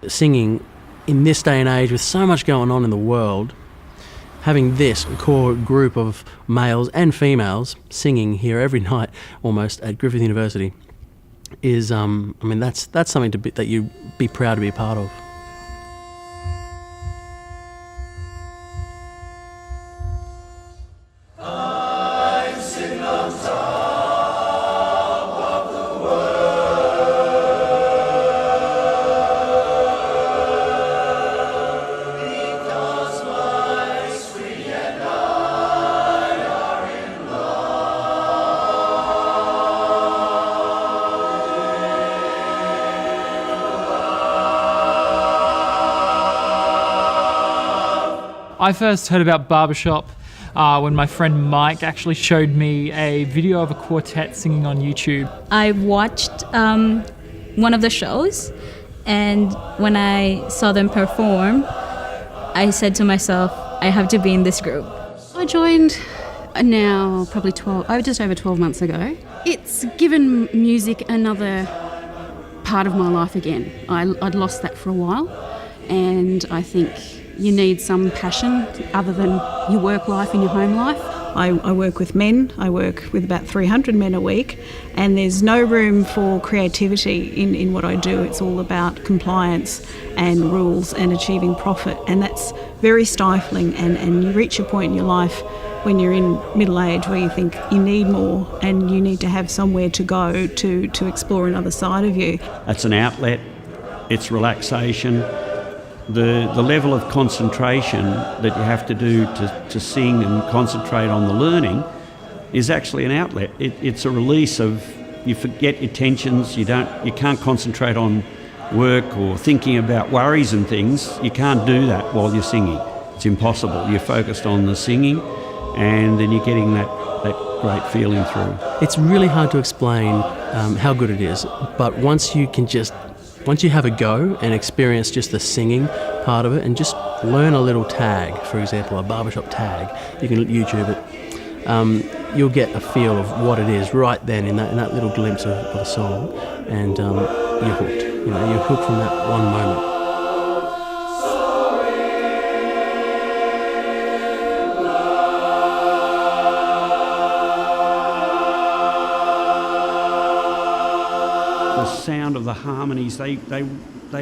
singing in this day and age with so much going on in the world, having this core group of males and females singing here every night almost at Griffith University is, that's something that you be proud to be a part of. I first heard about barbershop when my friend Mike actually showed me a video of a quartet singing on YouTube. I watched one of the shows, and when I saw them perform, I said to myself, I have to be in this group. I joined now probably just over 12 months ago. It's given music another part of my life again. I'd lost that for a while, and I think you need some passion other than your work life and your home life. I work with men. I work with about 300 men a week, and there's no room for creativity in what I do. It's all about compliance and rules and achieving profit, and that's very stifling, and you reach a point in your life when you're in middle age where you think you need more and you need to have somewhere to go to explore another side of you. It's an outlet, it's relaxation. The level of concentration that you have to do to sing and concentrate on the learning is actually an outlet. It's a release of, you forget your tensions, you can't concentrate on work or thinking about worries and things. You can't do that while you're singing. It's impossible. You're focused on the singing, and then you're getting that great feeling through. It's really hard to explain how good it is, but once you have a go and experience just the singing part of it and just learn a little tag, for example, a barbershop tag, you can YouTube it, you'll get a feel of what it is right then in that little glimpse of a song, and you're hooked. You're hooked from that one moment. The sound of the harmonies, they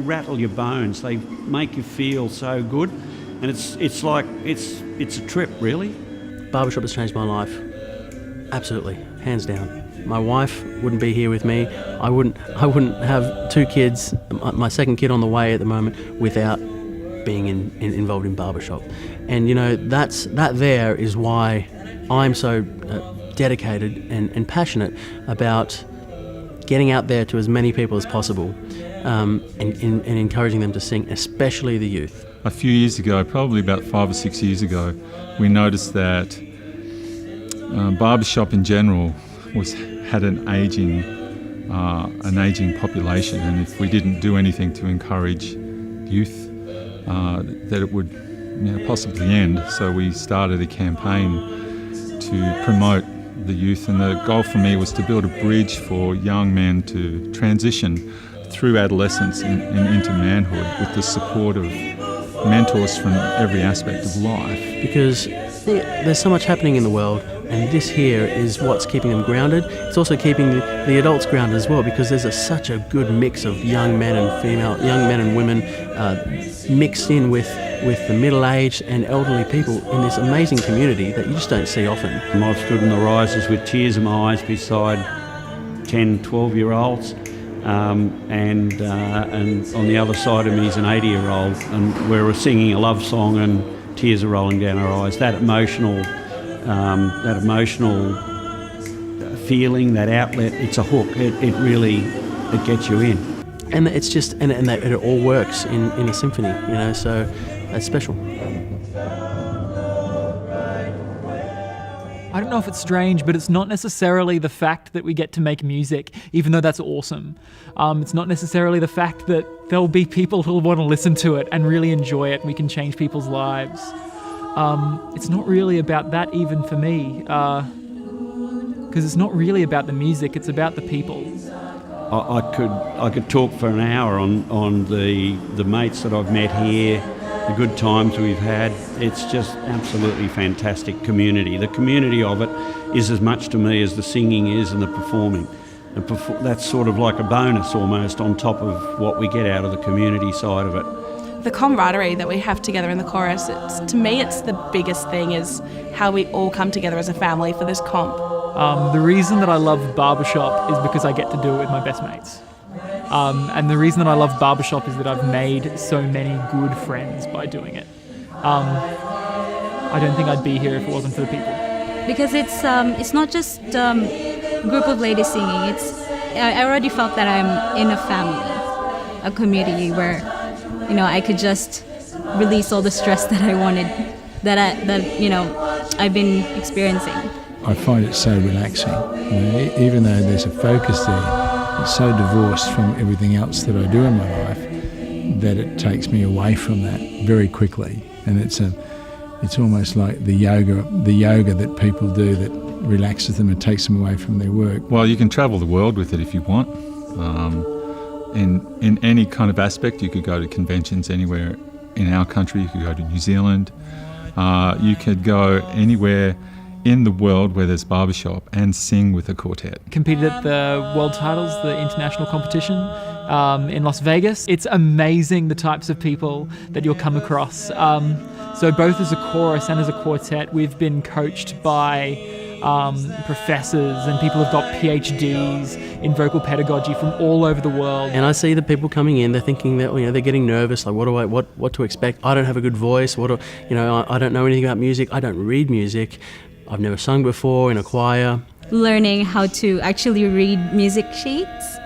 rattle your bones, they make you feel so good, and it's a trip, really. Barbershop has changed my life, absolutely, hands down. My wife wouldn't be here with me. I wouldn't have two kids, my second kid on the way at the moment, without being involved in barbershop. And that there is why I'm so dedicated and passionate about getting out there to as many people as possible, and encouraging them to sing, especially the youth. A few years ago, probably about 5 or 6 years ago, we noticed that barbershop in general had an aging population, and if we didn't do anything to encourage youth, that it would possibly end. So we started a campaign to promote the youth, and the goal for me was to build a bridge for young men to transition through adolescence and into manhood with the support of mentors from every aspect of life. Because there's so much happening in the world, and this here is what's keeping them grounded. It's also keeping the adults grounded as well, because there's such a good mix of young men and women mixed in with the middle-aged and elderly people in this amazing community that you just don't see often. I've stood in the rises with tears in my eyes beside 10, 12-year-olds, and on the other side of me is an 80-year-old, and we're singing a love song and tears are rolling down our eyes. That emotional feeling, that outlet, it's a hook. It really gets you in. And it's just, and it all works in a symphony, so it's special. I don't know if it's strange, but it's not necessarily the fact that we get to make music, even though that's awesome. It's not necessarily the fact that there'll be people who'll want to listen to it and really enjoy it, and we can change people's lives. It's not really about that even for me, because it's not really about the music, it's about the people. I could talk for an hour on the mates that I've met here, the good times we've had. It's just absolutely fantastic community. The community of it is as much to me as the singing is and the performing. And that's sort of like a bonus almost on top of what we get out of the community side of it. The camaraderie that we have together in the chorus, to me it's the biggest thing, is how we all come together as a family for this comp. The reason that I love barbershop is because I get to do it with my best mates. And the reason that I love barbershop is that I've made so many good friends by doing it. I don't think I'd be here if it wasn't for the people. Because it's not just a group of ladies singing. I already felt that I'm in a family, a community where, I could just release all the stress that I wanted, that I've been experiencing. I find it so relaxing. Even though there's a focus there, it's so divorced from everything else that I do in my life that it takes me away from that very quickly. And it's almost like the yoga that people do that relaxes them and takes them away from their work. Well, you can travel the world with it if you want. In any kind of aspect, you could go to conventions anywhere in our country. You could go to New Zealand. You could go anywhere in the world where there's barbershop and sing with a quartet. Competed at the World Titles, the international competition in Las Vegas. It's amazing the types of people that you'll come across. So both as a chorus and as a quartet, we've been coached by professors and people who've got PhDs in vocal pedagogy from all over the world. And I see the people coming in, they're thinking that they're getting nervous, like what to expect. I don't have a good voice. I don't know anything about music. I don't read music. I've never sung before in a choir. Learning how to actually read music sheets.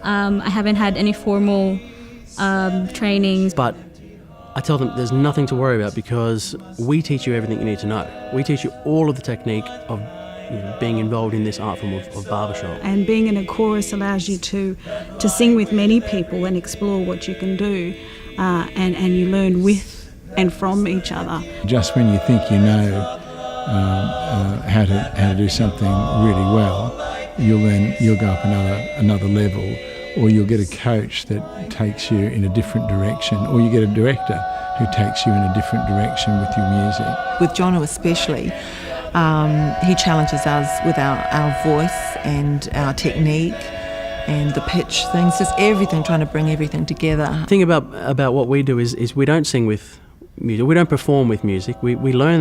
I haven't had any formal trainings. But I tell them there's nothing to worry about because we teach you everything you need to know. We teach you all of the technique of being involved in this art form of barbershop. And being in a chorus allows you to sing with many people and explore what you can do, and you learn with and from each other. Just when you think you know how to do something really well, you'll go up another level, or you'll get a coach that takes you in a different direction, or you get a director who takes you in a different direction with your music. With Jono especially, he challenges us with our voice and our technique and the pitch things, just everything, trying to bring everything together. The thing about what we do is we don't sing with music, we don't perform with music, we learn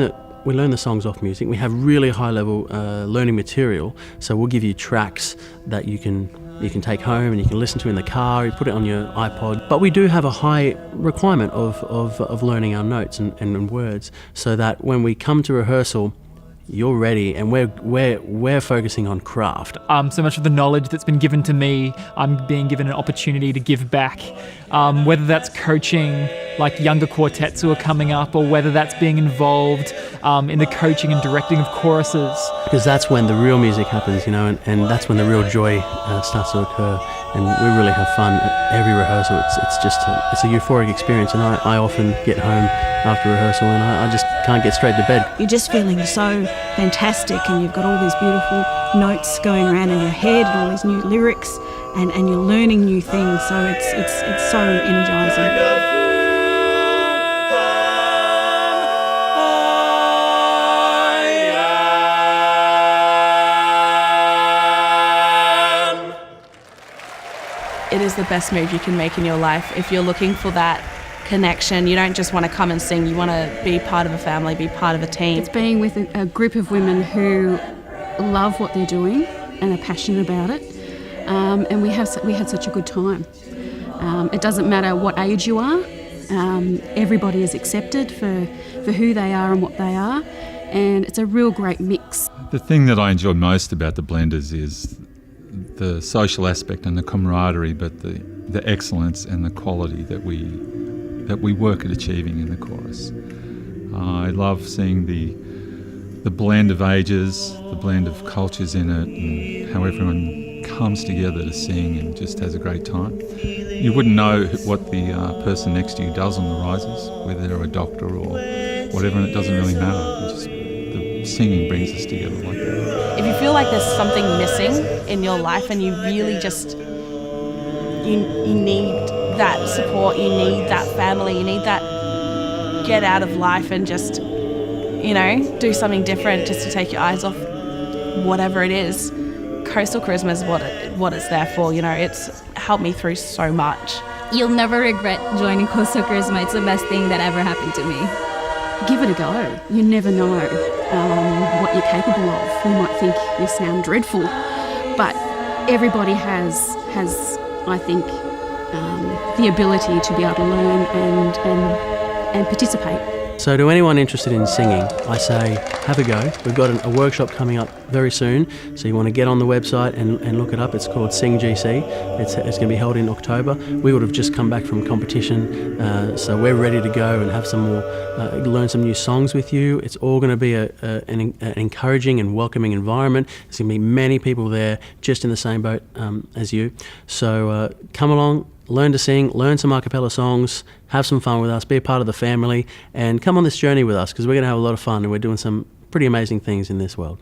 the songs off music. We have really high level learning material, so we'll give you tracks that you can take home and you can listen to in the car, you put it on your iPod. But we do have a high requirement of learning our notes and words, so that when we come to rehearsal, you're ready, and we're focusing on craft. So much of the knowledge that's been given to me, I'm being given an opportunity to give back. Whether that's coaching like younger quartets who are coming up, or whether that's being involved in the coaching and directing of choruses. Because that's when the real music happens, and that's when the real joy starts to occur. And we really have fun at every rehearsal. It's a euphoric experience, and I often get home after rehearsal and I just can't get straight to bed. You're just feeling so fantastic, and you've got all these beautiful notes going around in your head and all these new lyrics, and you're learning new things, so it's so energizing. It is the best move you can make in your life. If you're looking for that connection, you don't just want to come and sing, you want to be part of a family, be part of a team. It's being with a group of women who love what they're doing and are passionate about it, and we had such a good time. It doesn't matter what age you are, everybody is accepted for who they are and what they are, and it's a real great mix. The thing that I enjoy most about the Blenders is the social aspect and the camaraderie, but the excellence and the quality that we work at achieving in the chorus. I love seeing the blend of ages, the blend of cultures in it, and how everyone comes together to sing and just has a great time. You wouldn't know what the person next to you does on the rises, whether they're a doctor or whatever, and it doesn't really matter. The singing brings us together like that. If you feel like there's something missing in your life and you really just you need that support, you need that family, you need that get out of life and just, do something different just to take your eyes off whatever it is. Coastal Charisma is what it's there for. It's helped me through so much. You'll never regret joining Coastal Charisma. It's the best thing that ever happened to me. Give it a go. You never know what you're capable of. You might think you sound dreadful, but everybody has I think, the ability to be able to learn and participate. So to anyone interested in singing, I say have a go. We've got a workshop coming up very soon, so you want to get on the website and look it up. It's called SingGC. It's going to be held in October. We would have just come back from competition, so we're ready to go and have some more, learn some new songs with you. It's all going to be an encouraging and welcoming environment. There's going to be many people there just in the same boat as you. So come along, learn to sing, learn some a cappella songs, have some fun with us, be a part of the family, and come on this journey with us, because we're going to have a lot of fun and we're doing some pretty amazing things in this world.